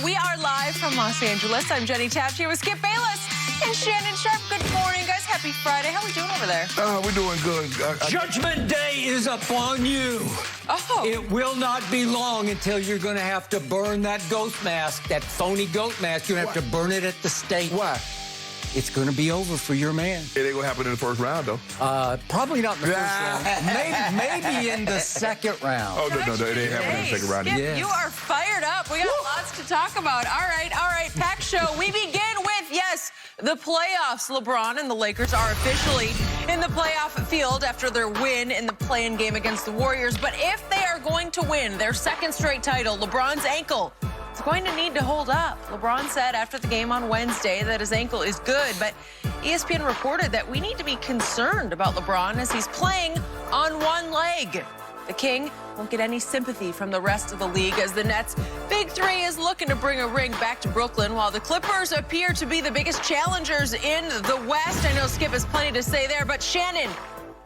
We are live from Los Angeles. I'm Jenny Taft here with Skip Bayless and Shannon Sharp. Good morning, guys. Happy Friday. How are we doing over there? We're doing good. Judgment Day is upon you. Oh. It will not be long until you're going to have to burn that ghost mask, that phony goat mask. You're going to have to burn it at the stake. Why? It's going to be over for your man. It ain't going to happen in the first round, though. Probably not in the first round. Maybe in the second round. Oh, no, it ain't happening in the second round. Skip, Yes. you are fired up. We got lots to talk about. All right. Packed show. We begin with, yes, the playoffs. LeBron and the Lakers are officially in the playoff field after their win in the play-in game against the Warriors. But if they are going to win their second straight title, LeBron's ankle is going to need to hold up. LeBron said after the game on Wednesday that his ankle is good, but ESPN reported that we need to be concerned about LeBron as he's playing on one leg. The King won't get any sympathy from the rest of the league as the Nets' Big Three is looking to bring a ring back to Brooklyn, while the Clippers appear to be the biggest challengers in the West. I know Skip has plenty to say there, but Shannon,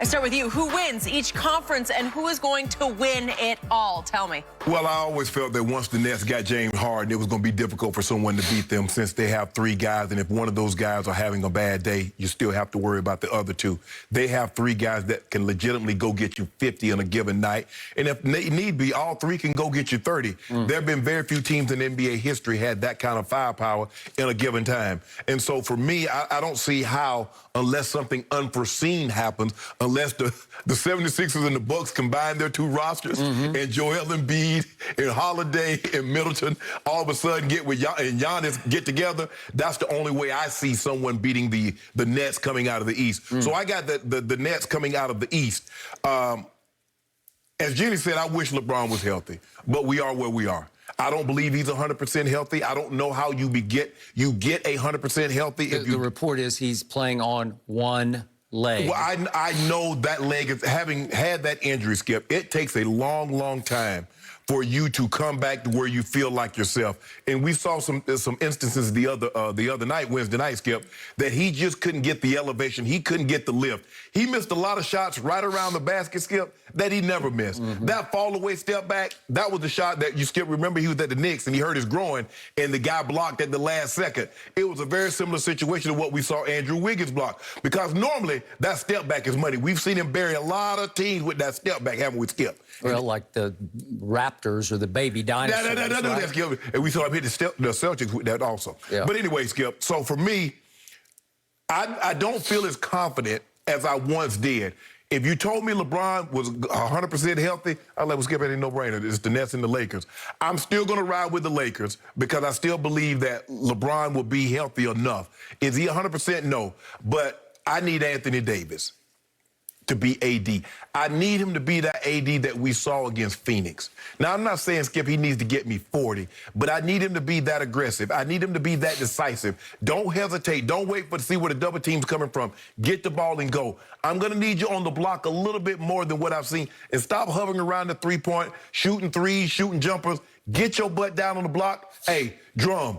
I start with you. Who wins each conference and who is going to win it all? Tell me. Well, I always felt that once the Nets got James Harden, it was going to be difficult for someone to beat them since they have three guys. And if one of those guys are having a bad day, you still have to worry about the other two. They have three guys that can legitimately go get you 50 on a given night. And if need be, all three can go get you 30. There have been very few teams in NBA history had that kind of firepower in a given time. And so for me, I don't see how, unless something unforeseen happens, unless the 76ers and the Bucks combine their two rosters and Joel Embiid and Holiday and Middleton all of a sudden get with and Giannis get together, that's the only way I see someone beating the Nets coming out of the East. So I got the Nets coming out of the East. As Jenny said, I wish LeBron was healthy, but we are where we are. I don't believe he's 100% healthy. I don't know how you get 100% healthy. The report is he's playing on one leg. Well, I know that leg is having had that injury, Skip. It takes a long, long time for you to come back to where you feel like yourself. And we saw some instances the other night, Wednesday night, Skip, that he just couldn't get the elevation. He couldn't get the lift. He missed a lot of shots right around the basket, Skip, that he never missed. That fall away step back, that was the shot that you, Skip, remember he was at the Knicks and he hurt his groin and the guy blocked at the last second. It was a very similar situation to what we saw Andrew Wiggins block, because normally that step back is money. We've seen him bury a lot of teams with that step back, haven't we, Skip? Well, like the Raptors or the baby dinosaurs. That's Skip. And we saw him hit the Celtics with that also. Yeah. But anyway, Skip, so for me, I don't feel as confident as I once did. If you told me LeBron was 100% healthy, I'd let Skip, it ain't no-brainer. It's the Nets and the Lakers. I'm still going to ride with the Lakers because I still believe that LeBron will be healthy enough. Is he 100%? No. But I need Anthony Davis to be AD. I need him to be that AD that we saw against Phoenix. Now, I'm not saying, Skip, he needs to get me 40, but I need him to be that aggressive. I need him to be that decisive. Don't hesitate. Don't wait to see where the double team's coming from. Get the ball and go. I'm going to need you on the block a little bit more than what I've seen. And stop hovering around the three-point, shooting threes, shooting jumpers. Get your butt down on the block. Hey, Drum,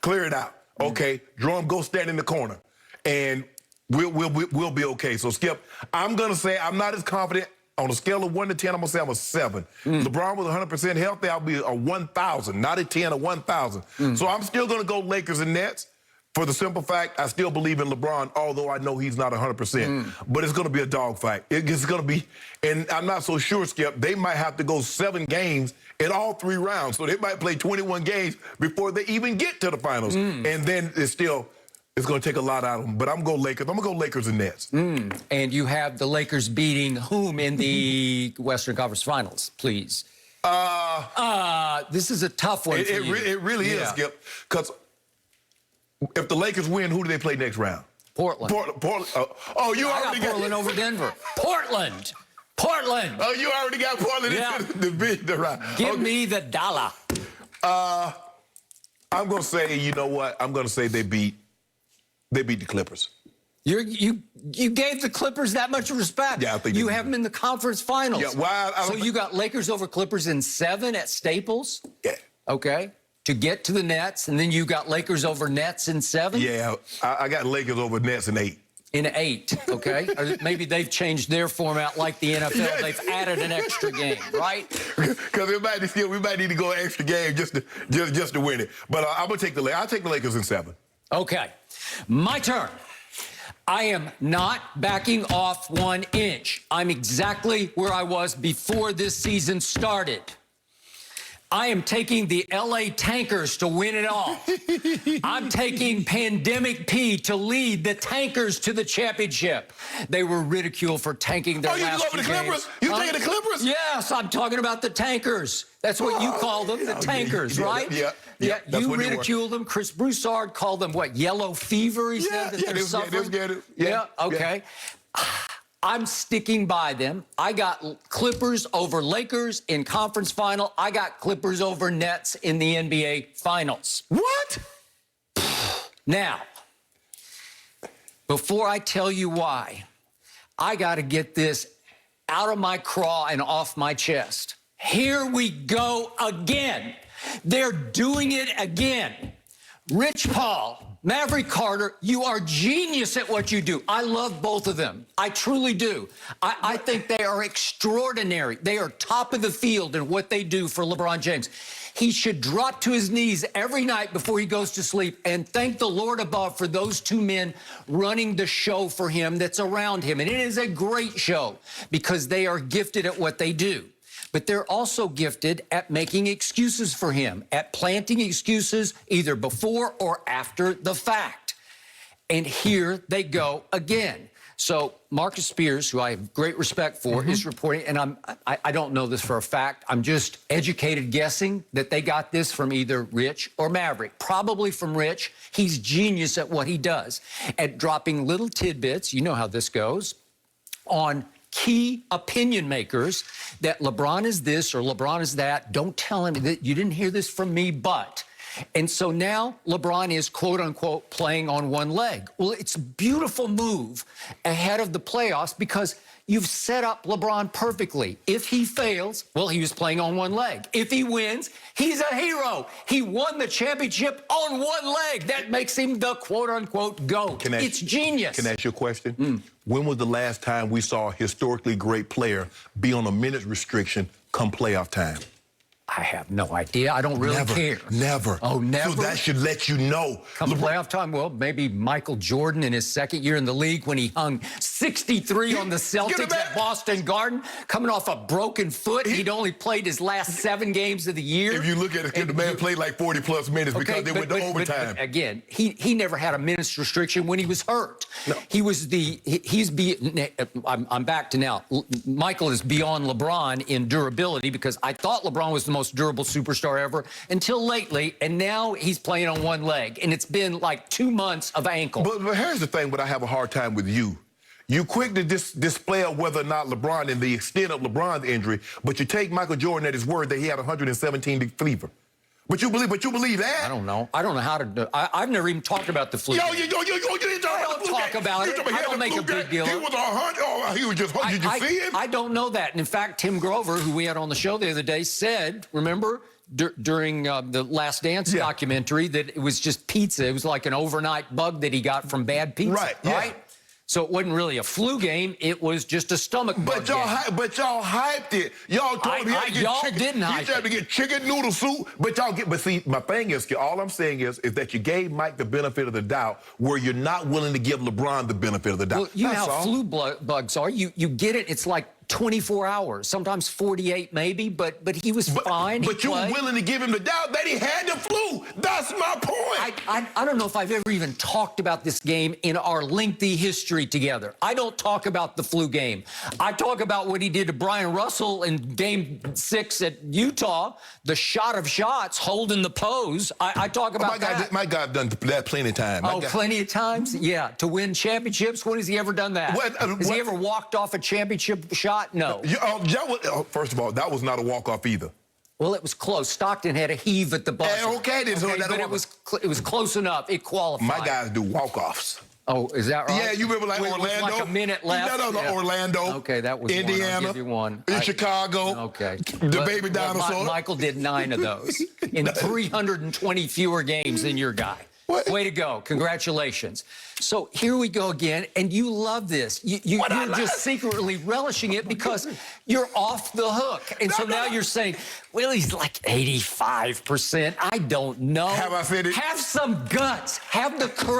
clear it out. Okay, Drum, go stand in the corner. And we'll be okay. So, Skip, I'm going to say I'm not as confident. On a scale of 1 to 10, I'm going to say I'm a 7. LeBron was 100% healthy, I'll be a 1,000, not a 10, a 1,000. So I'm still going to go Lakers and Nets for the simple fact I still believe in LeBron, although I know he's not 100%. But it's going to be a dogfight. It's going to be, and I'm not so sure, Skip, they might have to go 7 games in all 3 rounds. So they might play 21 games before they even get to the finals. And then it's going to take a lot out of them. But I'm going to go Lakers. I'm going to go Lakers and Nets. And you have the Lakers beating whom in the Western Conference Finals, please? This is a tough one for you. It really is, Skip. Because if the Lakers win, who do they play next round? Portland. Portland. Oh, you already got Portland over Denver. Portland. Oh, you already got Portland in the round. Give me the dollar. I'm going to say, you know what? I'm going to say they beat the Clippers. You gave the Clippers that much respect. Yeah, I think you have them in the conference finals. Yeah, well, so you got Lakers over Clippers in 7 at Staples. Yeah. Okay. To get to the Nets, and then you got Lakers over Nets in 7. Yeah, I got Lakers over Nets in 8. In 8, okay? Or maybe they've changed their format like the NFL. Yes. They've added an extra game, right? Because we might need to go an extra game just to win it. But I'm going to take I'll take the Lakers in 7. Okay, my turn. I am not backing off 1 inch. I'm exactly where I was before this season started. I am taking the LA Tankers to win it all. I'm taking Pandemic P to lead the Tankers to the championship. They were ridiculed for tanking their last 2 games. You Clippers? You taking the Clippers? Yes, I'm talking about the Tankers. That's what you call them, the Tankers, right? Yeah. You ridiculed them. Chris Broussard called them, what, yellow fever? He said that they're suffering? Yeah, okay. I'm sticking by them. I got Clippers over Lakers in conference final. I got Clippers over Nets in the NBA finals. What? Now, before I tell you why, I got to get this out of my craw and off my chest. Here we go again. They're doing it again. Rich Paul, Maverick Carter, you are genius at what you do. I love both of them. I truly do. I think they are extraordinary. They are top of the field in what they do for LeBron James. He should drop to his knees every night before he goes to sleep and thank the Lord above for those 2 men running the show for him that's around him. And it is a great show because they are gifted at what they do. But they're also gifted at making excuses for him, at planting excuses either before or after the fact. And here they go again. So Marcus Spears, who I have great respect for, is reporting, and I don't know this for a fact. I'm just educated guessing that they got this from either Rich or Maverick. Probably from Rich. He's genius at what he does, at dropping little tidbits, you know how this goes, on key opinion makers that LeBron is this or LeBron is that. Don't tell him that you didn't hear this from me, but. And so now LeBron is, quote unquote, playing on one leg. Well, it's a beautiful move ahead of the playoffs because you've set up LeBron perfectly. If he fails, well, he was playing on one leg. If he wins, he's a hero. He won the championship on one leg. That makes him the, quote unquote, GOAT. It's genius. Can I ask you a question? When was the last time we saw a historically great player be on a minute restriction come playoff time? I have no idea. I don't really care. Never. Oh, never? So that should let you know. Come playoff time, well, maybe Michael Jordan in his second year in the league when he hung 63 on the Celtics at Boston Garden, coming off a broken foot. He'd only played his last 7 games of the year. If you look at it, the man played like 40-plus minutes because they went to overtime. But again, he never had a minutes restriction when he was hurt. No. I'm back to now. Michael is beyond LeBron in durability because I thought LeBron was the most durable superstar ever until lately, and now he's playing on one leg, and it's been like 2 months of ankle. But here's the thing, what I have a hard time with you. You quick to display of whether or not LeBron and the extent of LeBron's injury, but you take Michael Jordan at his word that he had 117 fever. But you believe that? I don't know. I don't know how to do. I've never even talked about the flu. You didn't talk about it. I don't make a big deal. He was 100. He was just. Did you see him? I don't know that. And in fact, Tim Grover, who we had on the show the other day, said, remember, during the Last Dance documentary, that it was just pizza. It was like an overnight bug that he got from bad pizza. Right. Yeah. So it wasn't really a flu game. It was just a stomach bug game. But y'all hyped it. Y'all told me y'all didn't hype it. You had to get chicken noodle soup. But see, my thing is, all I'm saying is that you gave Mike the benefit of the doubt where you're not willing to give LeBron the benefit of the doubt. Well, you know how flu bugs are. You get it. It's like 24 hours, sometimes 48 maybe, but he was fine. But you were willing to give him the doubt that he had the flu. That's my point. I don't know if I've ever even talked about this game in our lengthy history together. I don't talk about the flu game. I talk about what he did to Brian Russell in Game 6 at Utah, the shot of shots, holding the pose. I talk about that. My guy's done that plenty of times. Plenty of times? Yeah, to win championships? When has he ever done that? Has he ever walked off a championship shot? No. First of all, that was not a walk-off either. Well, it was close. Stockton had a heave at the buzzer. But it was close enough. It qualified. My guys do walk-offs. Oh, is that right? Yeah, you remember like Orlando? With like a minute left. No, Orlando. Okay, that was Indiana. One. I'll give you one. In Chicago. Okay. The baby dinosaur. Michael did 9 of those in 320 fewer games than your guy. What? Way to go. Congratulations. So here we go again, and you love this. You're just secretly relishing it because you're off the hook. And so now you're saying, well, he's like 85%. I don't know. Have I said it? Have some guts. Have the courage.